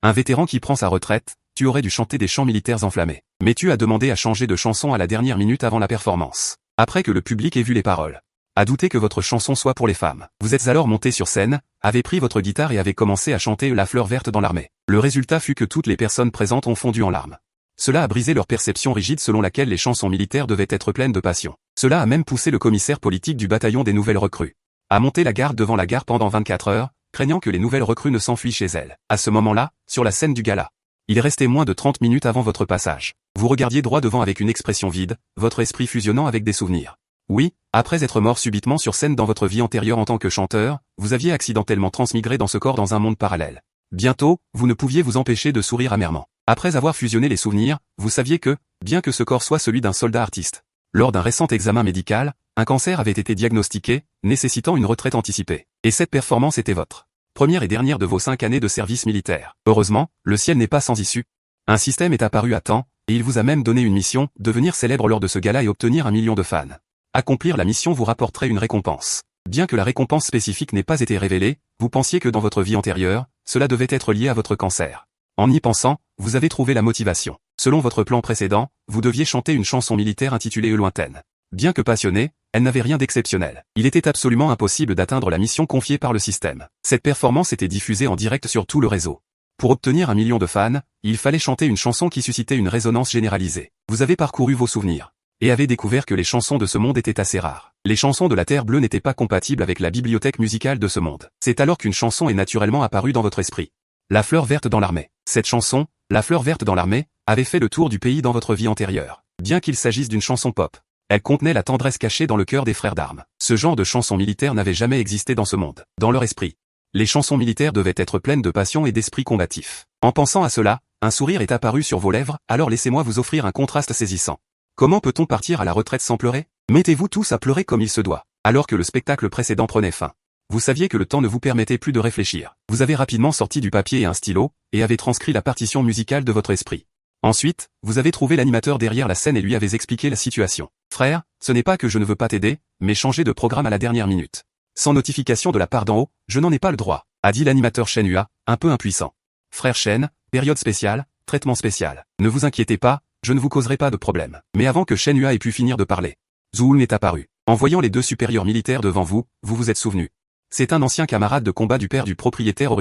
Un vétéran qui prend sa retraite, tu aurais dû chanter des chants militaires enflammés. Mais tu as demandé à changer de chanson à la dernière minute avant la performance. Après que le public ait vu les paroles. À douter que votre chanson soit pour les femmes. Vous êtes alors monté sur scène, avez pris votre guitare et avez commencé à chanter La fleur verte dans l'armée. Le résultat fut que toutes les personnes présentes ont fondu en larmes. Cela a brisé leur perception rigide selon laquelle les chansons militaires devaient être pleines de passion. Cela a même poussé le commissaire politique du bataillon des nouvelles recrues à monter la garde devant la gare pendant 24 heures, craignant que les nouvelles recrues ne s'enfuient chez elles. À ce moment-là, sur la scène du gala, il restait moins de 30 minutes avant votre passage. Vous regardiez droit devant avec une expression vide, votre esprit fusionnant avec des souvenirs. Oui, après être mort subitement sur scène dans votre vie antérieure en tant que chanteur, vous aviez accidentellement transmigré dans ce corps dans un monde parallèle. Bientôt, vous ne pouviez vous empêcher de sourire amèrement. Après avoir fusionné les souvenirs, vous saviez que, bien que ce corps soit celui d'un soldat artiste, lors d'un récent examen médical, un cancer avait été diagnostiqué, nécessitant une retraite anticipée. Et cette performance était votre première et dernière de vos 5 années de service militaire. Heureusement, le ciel n'est pas sans issue. Un système est apparu à temps, et il vous a même donné une mission, devenir célèbre lors de ce gala et obtenir 1 million de fans. Accomplir la mission vous rapporterait une récompense. Bien que la récompense spécifique n'ait pas été révélée, vous pensiez que dans votre vie antérieure, cela devait être lié à votre cancer. En y pensant, vous avez trouvé la motivation. Selon votre plan précédent, vous deviez chanter une chanson militaire intitulée Lointaine. Bien que passionnée, elle n'avait rien d'exceptionnel. Il était absolument impossible d'atteindre la mission confiée par le système. Cette performance était diffusée en direct sur tout le réseau. Pour obtenir 1 million de fans, il fallait chanter une chanson qui suscitait une résonance généralisée. Vous avez parcouru vos souvenirs et avez découvert que les chansons de ce monde étaient assez rares. Les chansons de la Terre bleue n'étaient pas compatibles avec la bibliothèque musicale de ce monde. C'est alors qu'une chanson est naturellement apparue dans votre esprit. La fleur verte dans l'armée. Cette chanson, La fleur verte dans l'armée, avait fait le tour du pays dans votre vie antérieure. Bien qu'il s'agisse d'une chanson pop, elle contenait la tendresse cachée dans le cœur des frères d'armes. Ce genre de chanson militaire n'avait jamais existé dans ce monde. Dans leur esprit, les chansons militaires devaient être pleines de passion et d'esprit combatif. En pensant à cela, un sourire est apparu sur vos lèvres, alors laissez-moi vous offrir un contraste saisissant. Comment peut-on partir à la retraite sans pleurer? Mettez-vous tous à pleurer comme il se doit. Alors que le spectacle précédent prenait fin, vous saviez que le temps ne vous permettait plus de réfléchir. Vous avez rapidement sorti du papier et un stylo, et avez transcrit la partition musicale de votre esprit. Ensuite, vous avez trouvé l'animateur derrière la scène et lui avez expliqué la situation. Frère, ce n'est pas que je ne veux pas t'aider, mais changer de programme à la dernière minute. Sans notification de la part d'en haut, je n'en ai pas le droit, a dit l'animateur Shenhua, un peu impuissant. Frère Shen, période spéciale, traitement spécial. Ne vous inquiétez pas, je ne vous causerai pas de problème. Mais avant que Shenhua ait pu finir de parler, Zhuul est apparu. En voyant les deux supérieurs militaires devant vous, vous vous êtes souvenu. C'est un ancien camarade de combat du père du propriétaire original.